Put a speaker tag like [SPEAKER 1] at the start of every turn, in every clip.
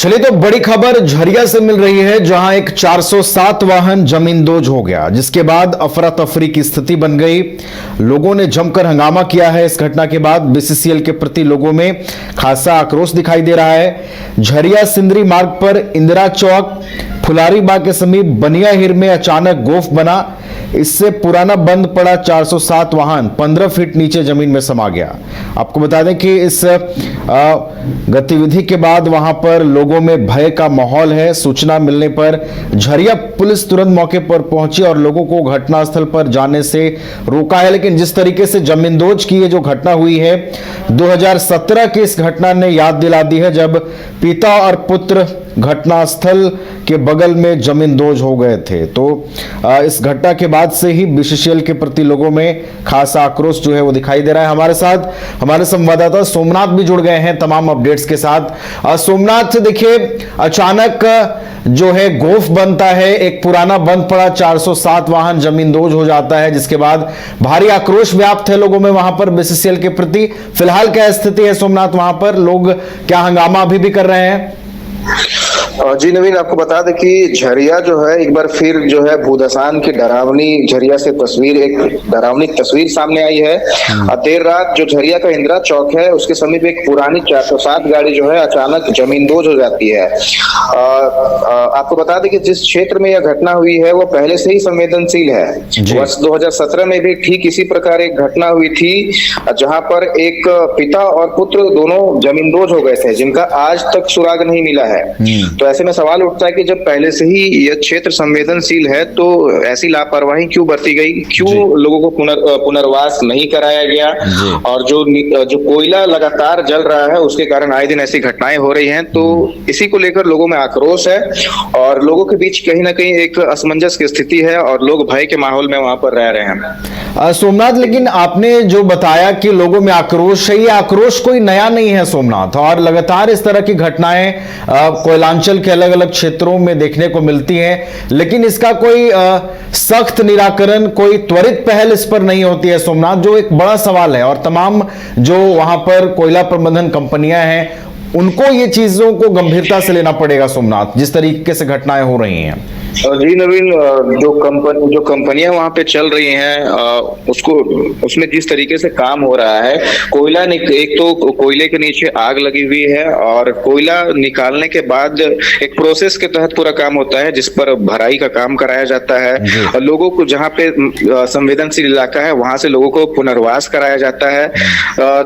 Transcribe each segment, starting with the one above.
[SPEAKER 1] चलिए तो बड़ी खबर झरिया से मिल रही है, जहां एक 407 वाहन जमींदोज हो गया, जिसके बाद अफरा तफरी की स्थिति बन गई। लोगों ने जमकर हंगामा किया है। इस घटना के बाद बीसीसीएल के प्रति लोगों में खासा आक्रोश दिखाई दे रहा है। झरिया सिंदरी मार्ग पर इंदिरा चौक फुलारी बाग के समीप बनिया हिर में अचानक गोफ बना। इससे पुराना बंद पड़ा 407 वाहन 15 फीट नीचे जमीन में समा गया। आपको बता दें कि इस गतिविधि के बाद वहां पर लोगों में भय का माहौल है। सूचना मिलने पर झरिया पुलिस तुरंत मौके पर पहुंची और लोगों को घटनास्थल पर जाने से रोका है। लेकिन जिस तरीके से जमींदोज की ये जो घटना हुई है, 2017 की इस घटना ने याद दिला दी है, जब पिता और पुत्र घटनास्थल के बगल में जमींदोज हो गए थे। तो इस घटना के बाद से ही बीसीसीएल के प्रति लोगों में खासा आक्रोश जो है वो दिखाई दे रहा है। हमारे साथ हमारे संवाददाता सोमनाथ भी जुड़ गए हैं तमाम अपडेट्स के साथ। सोमनाथ, देखिए, अचानक जो है गोफ बनता है, एक पुराना बंद पड़ा 407 वाहन जमींदोज हो जाता है, जिसके बाद भारी आक्रोश व्याप्त है लोगों में वहां पर बीसीसीएल के प्रति। फिलहाल क्या स्थिति है सोमनाथ, वहां पर लोग क्या हंगामा अभी भी कर रहे हैं?
[SPEAKER 2] जी नवीन, आपको बता दें कि झरिया जो है एक बार फिर जो है भूदसान की डरावनी झरिया से एक डरावनी तस्वीर सामने आई है। देर रात जो झरिया का इंदिरा चौक है उसके समीप एक पुरानी 407 गाड़ी जो है अचानक जमींदोज हो जाती है। आपको बता दें कि जिस क्षेत्र में यह घटना हुई है वो पहले से ही संवेदनशील है। वर्ष 2017 में भी ठीक इसी प्रकार एक घटना हुई थी, जहां पर एक पिता और पुत्र दोनों जमींदोज हो गए थे, जिनका आज तक सुराग नहीं मिला है। तो ऐसे में सवाल उठता है कि जब पहले से ही यह क्षेत्र संवेदनशील है तो ऐसी लापरवाही क्यों बरती गई, क्यों लोगों को पुनर्वास नहीं कराया गया, और जो कोयला लगातार जल रहा है उसके कारण आए दिन ऐसी घटनाएं हो रही हैं। तो इसी को लेकर लोगों में आक्रोश है और लोगों के बीच कहीं ना कहीं एक असमंजस की स्थिति है और लोग भय के माहौल में वहां पर रह रहे हैं।
[SPEAKER 1] सोमनाथ, लेकिन आपने जो बताया कि लोगों में आक्रोश है, ये आक्रोश कोई नया नहीं है सोमनाथ, और लगातार इस तरह की घटनाएं कोयलांचल के अलग अलग क्षेत्रों में देखने को मिलती हैं, लेकिन इसका कोई सख्त निराकरण, कोई त्वरित पहल इस पर नहीं होती है सोमनाथ, जो एक बड़ा सवाल है। और तमाम जो वहां पर कोयला प्रबंधन कंपनियां हैं उनको ये चीजों को गंभीरता से लेना पड़ेगा सोमनाथ, जिस तरीके से घटनाएं हो रही हैं।
[SPEAKER 2] जी नवीन, जो कंपनियां वहां पे चल रही हैं उसमें जिस तरीके से काम हो रहा है, एक तो कोयले के नीचे आग लगी हुई है और कोयला निकालने के बाद एक प्रोसेस के तहत पूरा काम होता है, जिस पर भराई का काम कराया जाता है और लोगों को जहाँ पे संवेदनशील इलाका है वहां से लोगों को पुनर्वास कराया जाता है।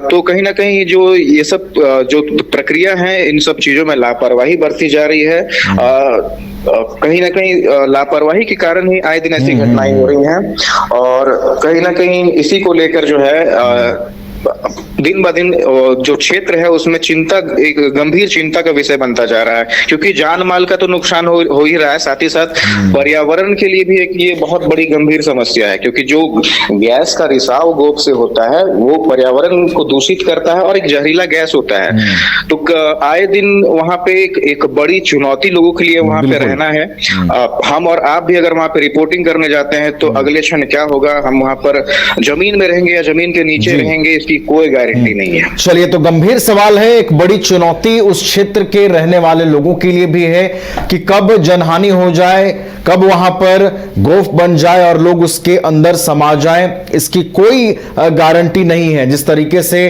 [SPEAKER 2] तो कहीं ना कहीं जो ये सब जो प्रक्रिया है, इन सब चीजों में लापरवाही बरती जा रही है। कहीं ना कहीं लापरवाही के कारण ही आए दिन ऐसी घटनाएं हो रही हैं और कहीं ना कहीं इसी को लेकर जो है दिन ब दिन जो क्षेत्र है उसमें एक गंभीर चिंता का विषय बनता जा रहा है, क्योंकि जान माल का तो नुकसान हो ही रहा है, साथ ही साथ पर्यावरण के लिए भी एक ये बहुत बड़ी गंभीर समस्या है, क्योंकि जो गैस का रिसाव गोप से होता है वो पर्यावरण को दूषित करता है और एक जहरीला गैस होता है। तो आए दिन वहां पे एक बड़ी चुनौती लोगों के लिए वहां पे रहना है। हम और आप भी अगर वहां पे रिपोर्टिंग करने जाते हैं तो अगले क्षण क्या होगा, हम वहां पर जमीन में रहेंगे या जमीन के नीचे रहेंगे, इसकी कोई गारंटी नहीं है।
[SPEAKER 1] चलिए, तो गंभीर सवाल है, एक बड़ी चुनौती उस क्षेत्र के रहने वाले लोगों के लिए भी है कि कब जनहानि हो जाए, कब वहां पर गोफ बन जाए और लोग उसके अंदर समा जाएं, इसकी कोई गारंटी नहीं है। जिस तरीके से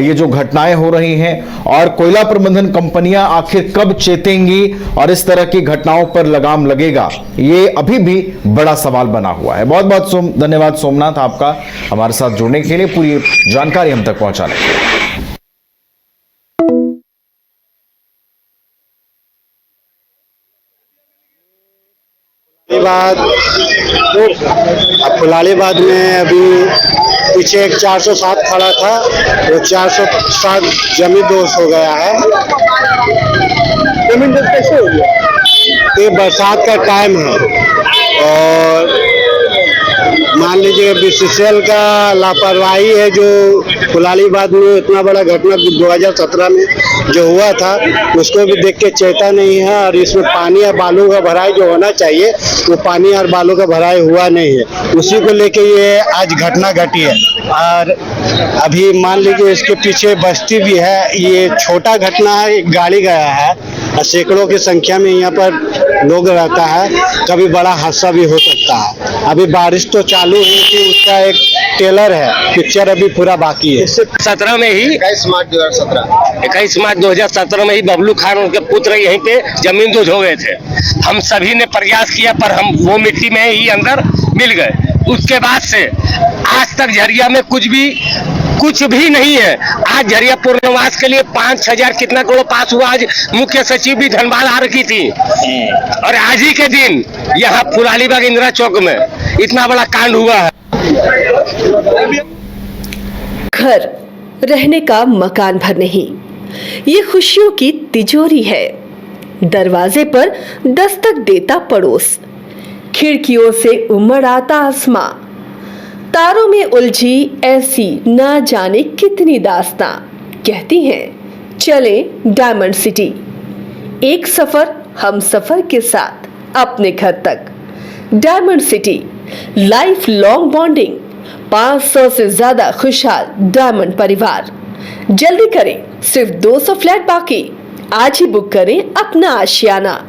[SPEAKER 1] ये जो घटनाएं हो रही हैं, और कोयला प्रबंधन कंपनियां आखिर कब चेतेंगी और इस तरह की घटनाओं पर लगाम लगेगा, ये अभी भी बड़ा सवाल बना हुआ है। बहुत बहुत धन्यवाद सोमनाथ आपका हमारे साथ जुड़ने के लिए, पूरी जानकारी हम तक पहुंचाने के लिए।
[SPEAKER 3] फुलालीबाद में अभी पीछे एक 407 खड़ा था, वो 407 जमींदोज हो गया है। जमींदोज कैसे हो गया? ये बरसात का टाइम है और मान लीजिए बीसीसीएल का लापरवाही है, जो फुलालीबाद में इतना बड़ा घटना 2017 में जो हुआ था उसको भी देख के चेता नहीं है, और इसमें पानी और बालू का भराई जो होना चाहिए वो पानी और बालू का भराई हुआ नहीं है, उसी को लेके ये आज घटना घटी है। और अभी मान लीजिए इसके पीछे बस्ती भी है, ये छोटा घटना है, एक गाड़ी गया है सैकड़ों की संख्या में यहाँ पर लोग रहता है, कभी बड़ा हादसा भी हो सकता है। अभी बारिश तो चालू हुई थी, उसका एक ट्रेलर है, पिक्चर अभी पूरा बाकी है।
[SPEAKER 4] 17 में ही 21 मार्च 2017 में ही बबलू खान उनके पुत्र यहीं पे जमीन दोज हो गए थे। हम सभी ने प्रयास किया पर हम वो मिट्टी में ही अंदर मिल गए। उसके बाद से आज तक झरिया में कुछ भी नहीं है। आज झरिया पूर्णवास के लिए 5,000 कितना करोड़ पास हुआ। आज मुख्य सचिव भी धनबाद आ रखी थी और आज ही के दिन यहाँ फुलालीबाग इंदिरा चौक में इतना बड़ा कांड हुआ है।
[SPEAKER 5] घर रहने का मकान भर नहीं, ये खुशियों की तिजोरी है। दरवाजे पर दस्तक देता पड़ोस, खिड़कियों से उमड़ आता आसमां, तारों में उलझी ऐसी ना जाने कितनी दास्तां। कहती हैं चले डायमंड सिटी, एक सफर हम सफर के साथ अपने घर तक। Diamond city, life long bonding, 500 से ज्यादा खुशहाल डायमंड परिवार। जल्दी करें, सिर्फ 200 फ्लैट बाकी। आज ही बुक करें अपना आशियाना।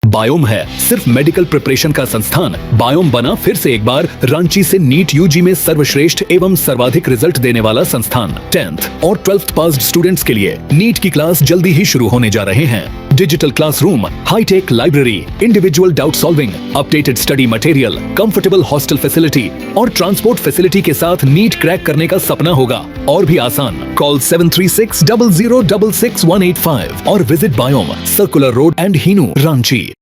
[SPEAKER 6] बायोम है सिर्फ मेडिकल प्रिपरेशन का संस्थान। बायोम बना फिर से एक बार रांची से नीट यूजी में सर्वश्रेष्ठ एवं सर्वाधिक रिजल्ट देने वाला संस्थान। 10th और 12th पास्ड स्टूडेंट्स के लिए नीट की क्लास जल्दी ही शुरू होने जा रहे हैं। Digital classroom, high tech library, individual doubt solving, updated study material, comfortable hostel facility और ट्रांसपोर्ट फैसिलिटी के साथ नीट क्रैक करने का सपना होगा और भी आसान। कॉल 73600666185 और विजिट बायोम, circular road and Hinoo, Ranchi.